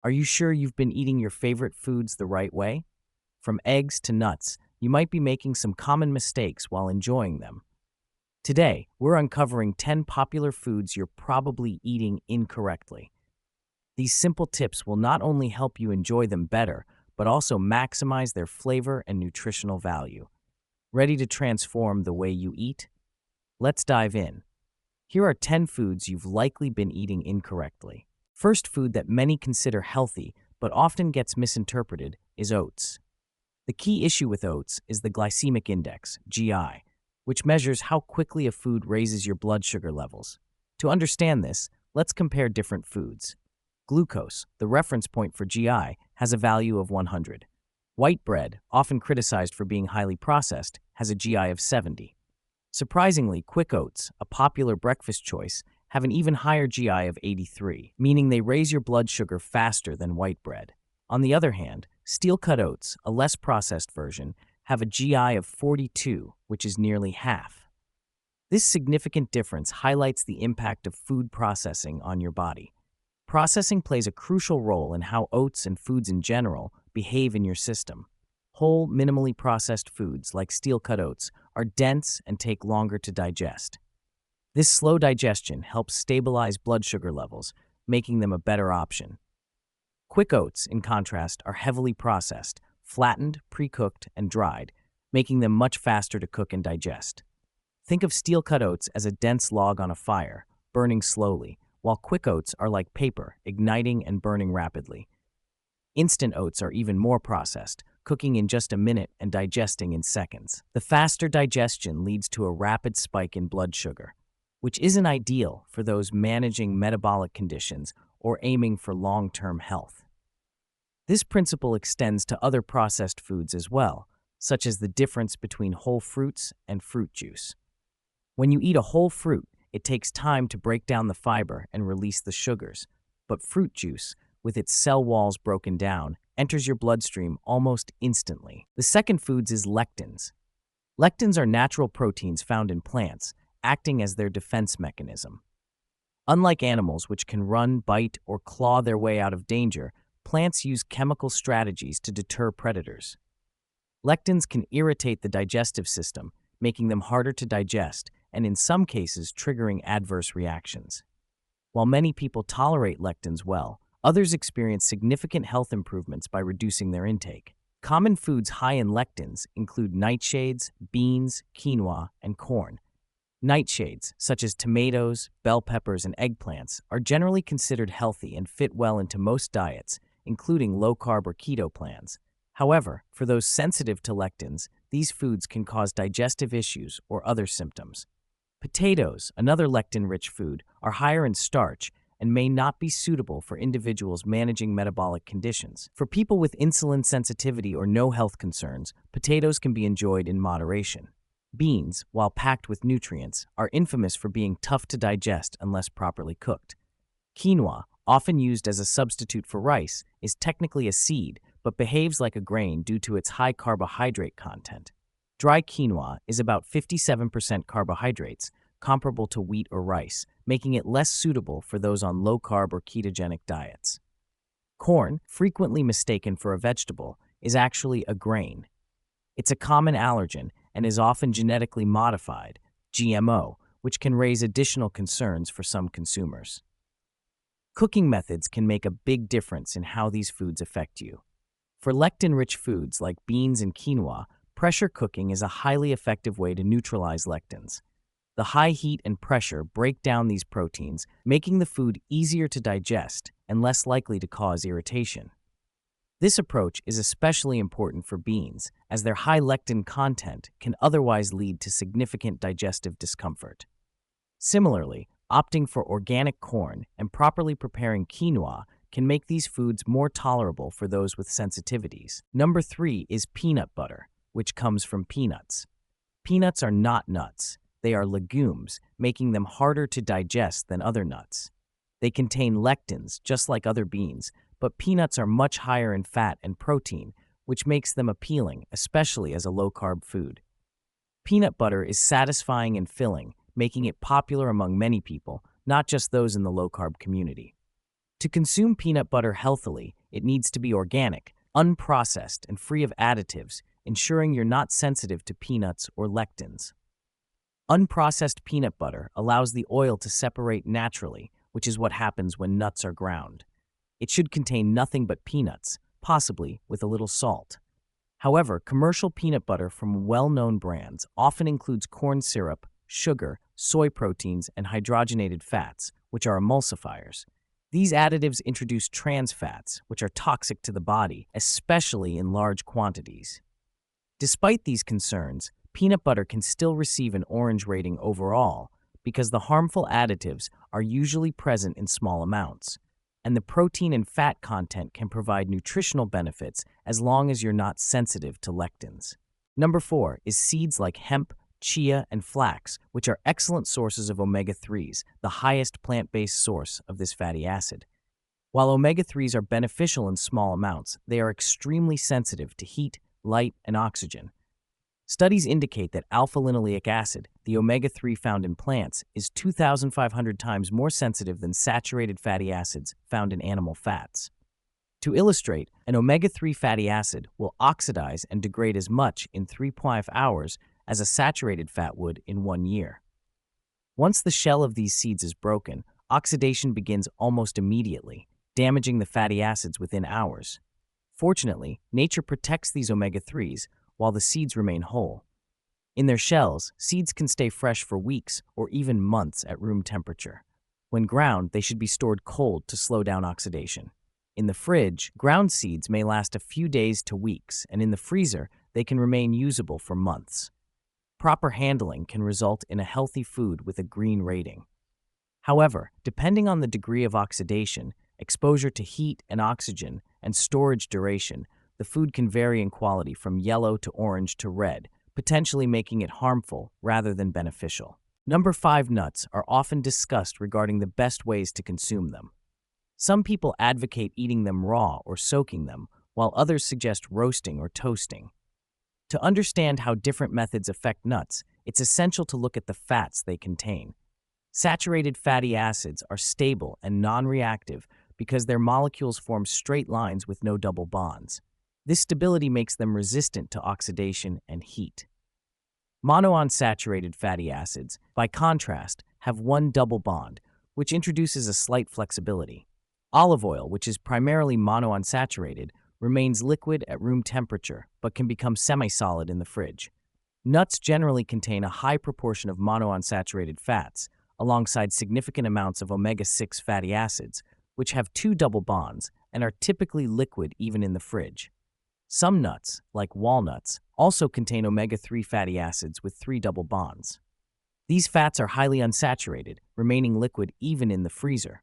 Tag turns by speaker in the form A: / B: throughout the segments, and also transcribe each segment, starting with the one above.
A: Are you sure you've been eating your favorite foods the right way? From eggs to nuts, you might be making some common mistakes while enjoying them. Today, we're uncovering 10 popular foods you're probably eating incorrectly. These simple tips will not only help you enjoy them better, but also maximize their flavor and nutritional value. Ready to transform the way you eat? Let's dive in. Here are 10 foods you've likely been eating incorrectly. First food that many consider healthy, but often gets misinterpreted, is oats. The key issue with oats is the glycemic index, GI, which measures how quickly a food raises your blood sugar levels. To understand this, let's compare different foods. Glucose, the reference point for GI, has a value of 100. White bread, often criticized for being highly processed, has a GI of 70. Surprisingly, quick oats, a popular breakfast choice, have an even higher GI of 83, meaning they raise your blood sugar faster than white bread. On the other hand, steel-cut oats, a less processed version, have a GI of 42, which is nearly half. This significant difference highlights the impact of food processing on your body. Processing plays a crucial role in how oats and foods in general behave in your system. Whole, minimally processed foods like steel-cut oats are dense and take longer to digest. This slow digestion helps stabilize blood sugar levels, making them a better option. Quick oats, in contrast, are heavily processed, flattened, pre-cooked, and dried, making them much faster to cook and digest. Think of steel-cut oats as a dense log on a fire, burning slowly, while quick oats are like paper, igniting and burning rapidly. Instant oats are even more processed, cooking in just a minute and digesting in seconds. The faster digestion leads to a rapid spike in blood sugar, which isn't ideal for those managing metabolic conditions or aiming for long-term health. This principle extends to other processed foods as well, such as the difference between whole fruits and fruit juice. When you eat a whole fruit, it takes time to break down the fiber and release the sugars, but fruit juice, with its cell walls broken down, enters your bloodstream almost instantly. The second food is lectins. Lectins are natural proteins found in plants, acting as their defense mechanism. Unlike animals which can run, bite, or claw their way out of danger, plants use chemical strategies to deter predators. Lectins can irritate the digestive system, making them harder to digest, and in some cases triggering adverse reactions. While many people tolerate lectins well, others experience significant health improvements by reducing their intake. Common foods high in lectins include nightshades, beans, quinoa, and corn. Nightshades, such as tomatoes, bell peppers, and eggplants, are generally considered healthy and fit well into most diets, including low-carb or keto plans. However, for those sensitive to lectins, these foods can cause digestive issues or other symptoms. Potatoes, another lectin-rich food, are higher in starch and may not be suitable for individuals managing metabolic conditions. For people with insulin sensitivity or no health concerns, potatoes can be enjoyed in moderation. Beans, while packed with nutrients, are infamous for being tough to digest unless properly cooked. Quinoa, often used as a substitute for rice, is technically a seed, but behaves like a grain due to its high carbohydrate content. Dry quinoa is about 57% carbohydrates, comparable to wheat or rice, making it less suitable for those on low-carb or ketogenic diets. Corn, frequently mistaken for a vegetable, is actually a grain. It's a common allergen and is often genetically modified, GMO, which can raise additional concerns for some consumers. Cooking methods can make a big difference in how these foods affect you. For lectin-rich foods like beans and quinoa, pressure cooking is a highly effective way to neutralize lectins. The high heat and pressure break down these proteins, making the food easier to digest and less likely to cause irritation. This approach is especially important for beans, as their high lectin content can otherwise lead to significant digestive discomfort. Similarly, opting for organic corn and properly preparing quinoa can make these foods more tolerable for those with sensitivities. Number 3 is peanut butter, which comes from peanuts. Peanuts are not nuts. They are legumes, making them harder to digest than other nuts. They contain lectins, just like other beans, but peanuts are much higher in fat and protein, which makes them appealing, especially as a low-carb food. Peanut butter is satisfying and filling, making it popular among many people, not just those in the low-carb community. To consume peanut butter healthily, it needs to be organic, unprocessed, and free of additives, ensuring you're not sensitive to peanuts or lectins. Unprocessed peanut butter allows the oil to separate naturally, which is what happens when nuts are ground. It should contain nothing but peanuts, possibly with a little salt. However, commercial peanut butter from well-known brands often includes corn syrup, sugar, soy proteins, and hydrogenated fats, which are emulsifiers. These additives introduce trans fats, which are toxic to the body, especially in large quantities. Despite these concerns, peanut butter can still receive an orange rating overall because the harmful additives are usually present in small amounts, and the protein and fat content can provide nutritional benefits as long as you're not sensitive to lectins. Number 4 is seeds like hemp, chia, and flax, which are excellent sources of omega-3s, the highest plant-based source of this fatty acid. While omega-3s are beneficial in small amounts, they are extremely sensitive to heat, light, and oxygen. Studies indicate that alpha-linoleic acid, the omega-3 found in plants, is 2,500 times more sensitive than saturated fatty acids found in animal fats. To illustrate, an omega-3 fatty acid will oxidize and degrade as much in 3.5 hours as a saturated fat would in 1 year. Once the shell of these seeds is broken, oxidation begins almost immediately, damaging the fatty acids within hours. Fortunately, nature protects these omega-3s while the seeds remain whole. In their shells, seeds can stay fresh for weeks or even months at room temperature. When ground, they should be stored cold to slow down oxidation. In the fridge, ground seeds may last a few days to weeks, and in the freezer, they can remain usable for months. Proper handling can result in a healthy food with a green rating. However, depending on the degree of oxidation, exposure to heat and oxygen, and storage duration, the food can vary in quality from yellow to orange to red, potentially making it harmful rather than beneficial. Number 5 nuts are often discussed regarding the best ways to consume them. Some people advocate eating them raw or soaking them, while others suggest roasting or toasting. To understand how different methods affect nuts, it's essential to look at the fats they contain. Saturated fatty acids are stable and non-reactive because their molecules form straight lines with no double bonds. This stability makes them resistant to oxidation and heat. Monounsaturated fatty acids, by contrast, have one double bond, which introduces a slight flexibility. Olive oil, which is primarily monounsaturated, remains liquid at room temperature but can become semi-solid in the fridge. Nuts generally contain a high proportion of monounsaturated fats, alongside significant amounts of omega-6 fatty acids, which have two double bonds and are typically liquid even in the fridge. Some nuts, like walnuts, also contain omega-3 fatty acids with 3 double bonds. These fats are highly unsaturated, remaining liquid even in the freezer.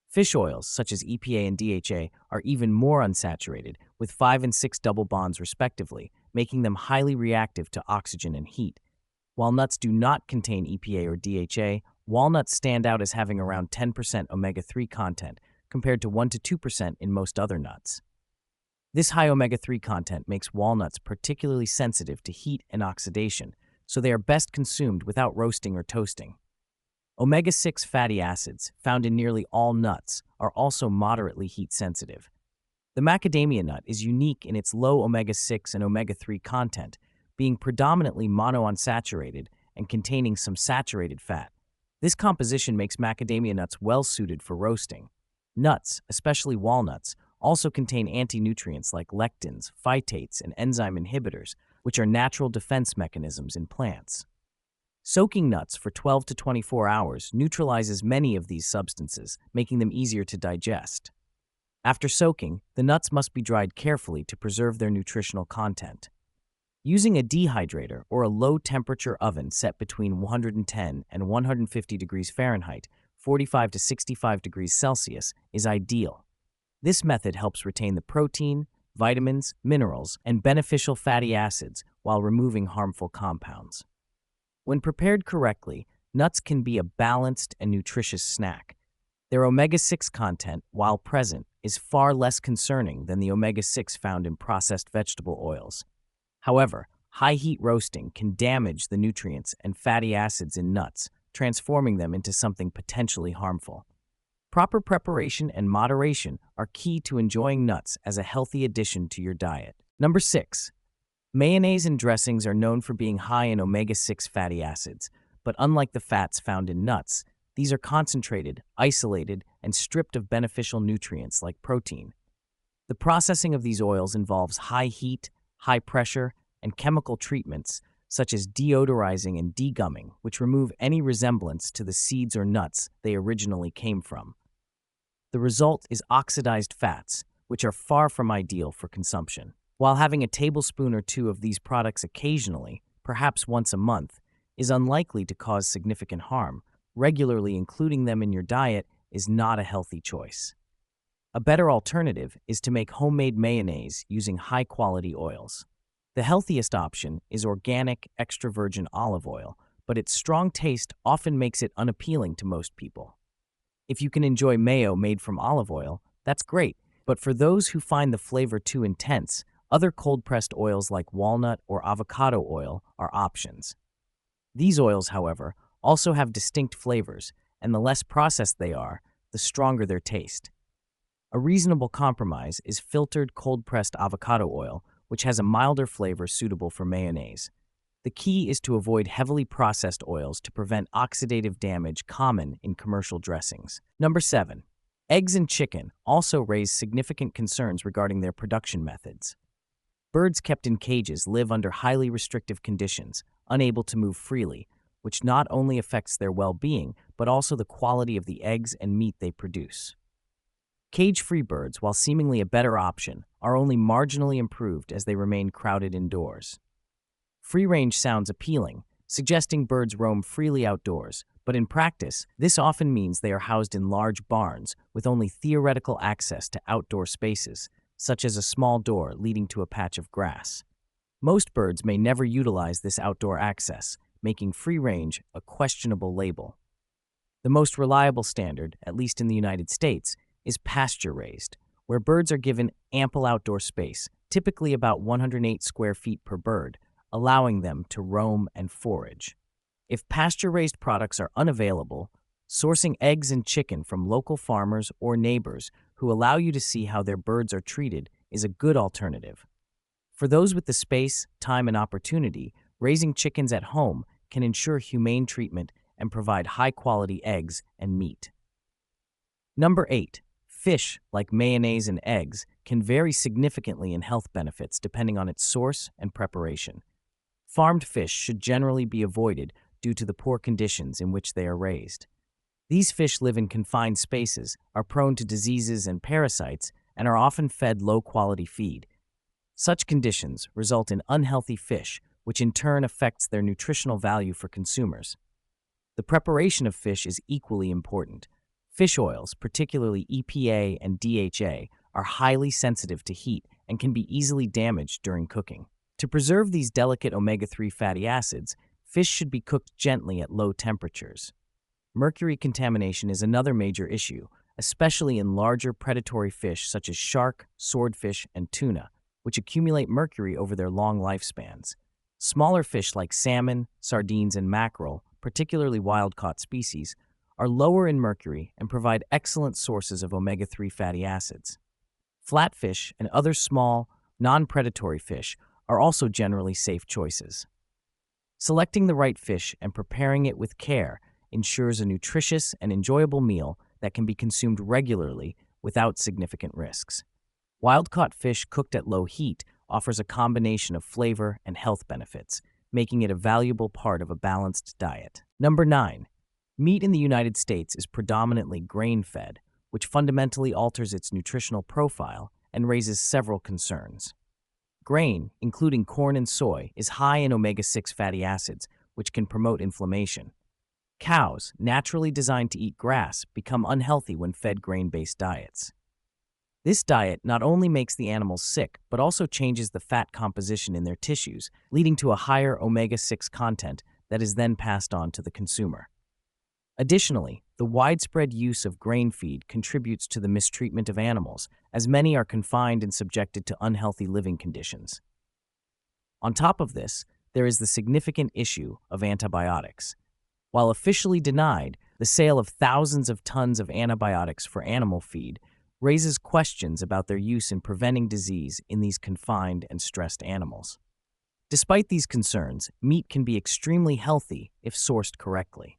A: Fish oils, such as EPA and DHA, are even more unsaturated, with 5 and 6 double bonds respectively, making them highly reactive to oxygen and heat. While nuts do not contain EPA or DHA, walnuts stand out as having around 10% omega-3 content, compared to 1 to 2% in most other nuts. This high omega-3 content makes walnuts particularly sensitive to heat and oxidation, so they are best consumed without roasting or toasting. Omega-6 fatty acids, found in nearly all nuts, are also moderately heat-sensitive. The macadamia nut is unique in its low omega-6 and omega-3 content, being predominantly monounsaturated and containing some saturated fat. This composition makes macadamia nuts well-suited for roasting. Nuts, especially walnuts, also contain anti-nutrients like lectins, phytates, and enzyme inhibitors, which are natural defense mechanisms in plants. Soaking nuts for 12 to 24 hours neutralizes many of these substances, making them easier to digest. After soaking, the nuts must be dried carefully to preserve their nutritional content. Using a dehydrator or a low-temperature oven set between 110 and 150 degrees Fahrenheit, 45 to 65 degrees Celsius, is ideal. This method helps retain the protein, vitamins, minerals, and beneficial fatty acids while removing harmful compounds. When prepared correctly, nuts can be a balanced and nutritious snack. Their omega-6 content, while present, is far less concerning than the omega-6 found in processed vegetable oils. However, high heat roasting can damage the nutrients and fatty acids in nuts, transforming them into something potentially harmful. Proper preparation and moderation are key to enjoying nuts as a healthy addition to your diet. Number 6. Mayonnaise and dressings are known for being high in omega-6 fatty acids, but unlike the fats found in nuts, these are concentrated, isolated, and stripped of beneficial nutrients like protein. The processing of these oils involves high heat, high pressure, and chemical treatments such as deodorizing and degumming, which remove any resemblance to the seeds or nuts they originally came from. The result is oxidized fats, which are far from ideal for consumption. While having a tablespoon or two of these products occasionally, perhaps once a month, is unlikely to cause significant harm, regularly including them in your diet is not a healthy choice. A better alternative is to make homemade mayonnaise using high-quality oils. The healthiest option is organic, extra virgin olive oil, but its strong taste often makes it unappealing to most people. If you can enjoy mayo made from olive oil, that's great, but for those who find the flavor too intense, other cold-pressed oils like walnut or avocado oil are options. These oils, however, also have distinct flavors, and the less processed they are, the stronger their taste. A reasonable compromise is filtered cold-pressed avocado oil, which has a milder flavor suitable for mayonnaise. The key is to avoid heavily processed oils to prevent oxidative damage common in commercial dressings. Number 7. Eggs and chicken also raise significant concerns regarding their production methods. Birds kept in cages live under highly restrictive conditions, unable to move freely, which not only affects their well-being, but also the quality of the eggs and meat they produce. Cage-free birds, while seemingly a better option, are only marginally improved as they remain crowded indoors. Free-range sounds appealing, suggesting birds roam freely outdoors, but in practice, this often means they are housed in large barns with only theoretical access to outdoor spaces, such as a small door leading to a patch of grass. Most birds may never utilize this outdoor access, making free-range a questionable label. The most reliable standard, at least in the United States, is pasture-raised, where birds are given ample outdoor space, typically about 108 square feet per bird, allowing them to roam and forage. If pasture-raised products are unavailable, sourcing eggs and chicken from local farmers or neighbors who allow you to see how their birds are treated is a good alternative. For those with the space, time, and opportunity, raising chickens at home can ensure humane treatment and provide high-quality eggs and meat. Number 8. Fish, like mayonnaise and eggs, can vary significantly in health benefits depending on its source and preparation. Farmed fish should generally be avoided due to the poor conditions in which they are raised. These fish live in confined spaces, are prone to diseases and parasites, and are often fed low-quality feed. Such conditions result in unhealthy fish, which in turn affects their nutritional value for consumers. The preparation of fish is equally important. Fish oils, particularly EPA and DHA, are highly sensitive to heat and can be easily damaged during cooking. To preserve these delicate omega-3 fatty acids, fish should be cooked gently at low temperatures. Mercury contamination is another major issue, especially in larger predatory fish such as shark, swordfish, and tuna, which accumulate mercury over their long lifespans. Smaller fish like salmon, sardines, and mackerel, particularly wild-caught species, are lower in mercury and provide excellent sources of omega-3 fatty acids. Flatfish and other small, non-predatory fish are also generally safe choices. Selecting the right fish and preparing it with care ensures a nutritious and enjoyable meal that can be consumed regularly without significant risks. Wild-caught fish cooked at low heat offers a combination of flavor and health benefits, making it a valuable part of a balanced diet. Number 9. Meat in the United States is predominantly grain-fed, which fundamentally alters its nutritional profile and raises several concerns. Grain, including corn and soy, is high in omega-6 fatty acids, which can promote inflammation. Cows, naturally designed to eat grass, become unhealthy when fed grain-based diets. This diet not only makes the animals sick, but also changes the fat composition in their tissues, leading to a higher omega-6 content that is then passed on to the consumer. Additionally, the widespread use of grain feed contributes to the mistreatment of animals, as many are confined and subjected to unhealthy living conditions. On top of this, there is the significant issue of antibiotics. While officially denied, The sale of thousands of tons of antibiotics for animal feed raises questions about their use in preventing disease in these confined and stressed animals. Despite these concerns, meat can be extremely healthy if sourced correctly.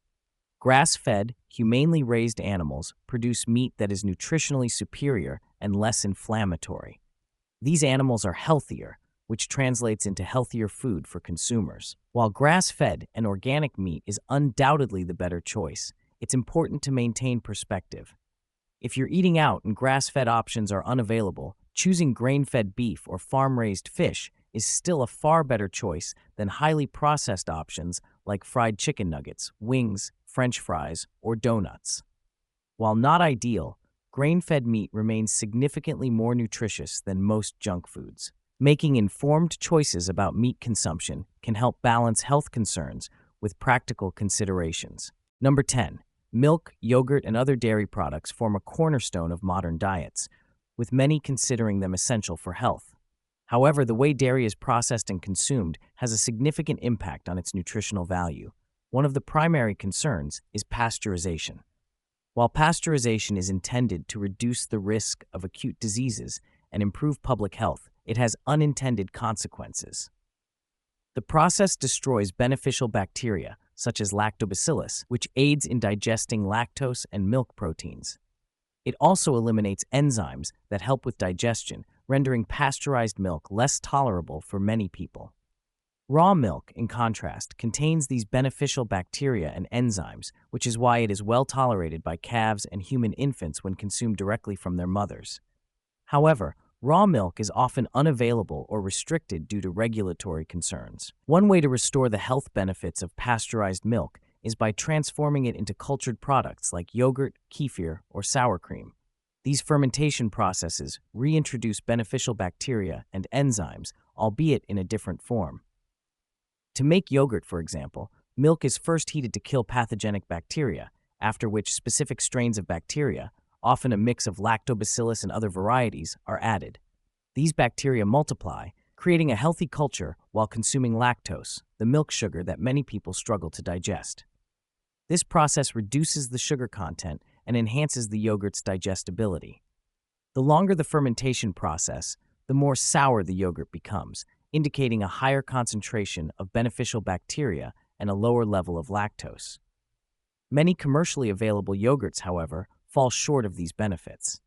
A: Grass-fed, humanely raised animals produce meat that is nutritionally superior and less inflammatory. These animals are healthier, which translates into healthier food for consumers. While grass-fed and organic meat is undoubtedly the better choice, it's important to maintain perspective. If you're eating out and grass-fed options are unavailable, choosing grain-fed beef or farm-raised fish is still a far better choice than highly processed options like fried chicken nuggets, wings, French fries, or donuts. While not ideal, grain-fed meat remains significantly more nutritious than most junk foods. Making informed choices about meat consumption can help balance health concerns with practical considerations. Number 10. Milk, yogurt, and other dairy products form a cornerstone of modern diets, with many considering them essential for health. However, the way dairy is processed and consumed has a significant impact on its nutritional value. One of the primary concerns is pasteurization. While pasteurization is intended to reduce the risk of acute diseases and improve public health, it has unintended consequences. The process destroys beneficial bacteria, such as lactobacillus, which aids in digesting lactose and milk proteins. It also eliminates enzymes that help with digestion, rendering pasteurized milk less tolerable for many people. Raw milk, in contrast, contains these beneficial bacteria and enzymes, which is why it is well tolerated by calves and human infants when consumed directly from their mothers. However, raw milk is often unavailable or restricted due to regulatory concerns. One way to restore the health benefits of pasteurized milk is by transforming it into cultured products like yogurt, kefir, or sour cream. These fermentation processes reintroduce beneficial bacteria and enzymes, albeit in a different form. To make yogurt, for example, milk is first heated to kill pathogenic bacteria, after which specific strains of bacteria, often a mix of lactobacillus and other varieties, are added. These bacteria multiply, creating a healthy culture while consuming lactose, the milk sugar that many people struggle to digest. This process reduces the sugar content and enhances the yogurt's digestibility. The longer the fermentation process, the more sour the yogurt becomes, indicating a higher concentration of beneficial bacteria and a lower level of lactose. Many commercially available yogurts, however, fall short of these benefits.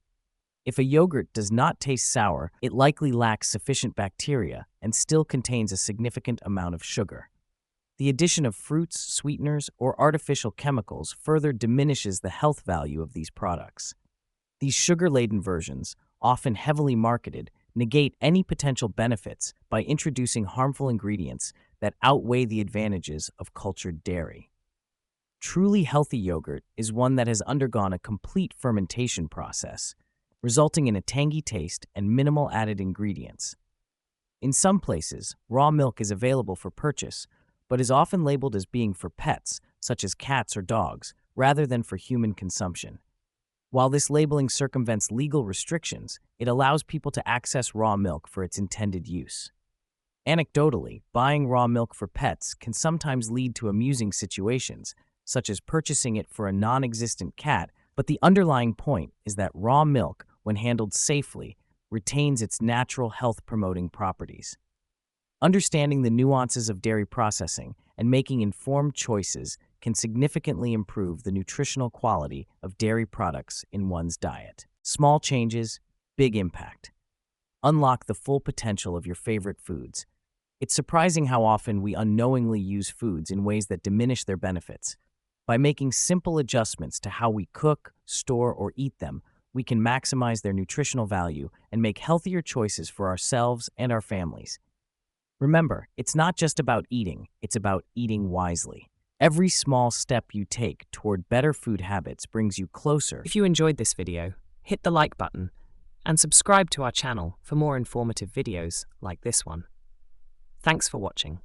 A: If a yogurt does not taste sour, it likely lacks sufficient bacteria and still contains a significant amount of sugar. The addition of fruits, sweeteners, or artificial chemicals further diminishes the health value of these products. These sugar-laden versions, often heavily marketed, negate any potential benefits by introducing harmful ingredients that outweigh the advantages of cultured dairy. Truly healthy yogurt is one that has undergone a complete fermentation process, resulting in a tangy taste and minimal added ingredients. In some places, raw milk is available for purchase, but is often labeled as being for pets, such as cats or dogs, rather than for human consumption. While this labeling circumvents legal restrictions, it allows people to access raw milk for its intended use. Anecdotally, buying raw milk for pets can sometimes lead to amusing situations, such as purchasing it for a non-existent cat, but the underlying point is that raw milk, when handled safely, retains its natural health-promoting properties. Understanding the nuances of dairy processing and making informed choices can significantly improve the nutritional quality of dairy products in one's diet. Small changes, big impact. Unlock the full potential of your favorite foods. It's surprising how often we unknowingly use foods in ways that diminish their benefits. By making simple adjustments to how we cook, store, or eat them, we can maximize their nutritional value and make healthier choices for ourselves and our families. Remember, it's not just about eating, it's about eating wisely. Every small step you take toward better food habits brings you closer. If you enjoyed this video, hit the like button and subscribe to our channel for more informative videos like this one. Thanks for watching.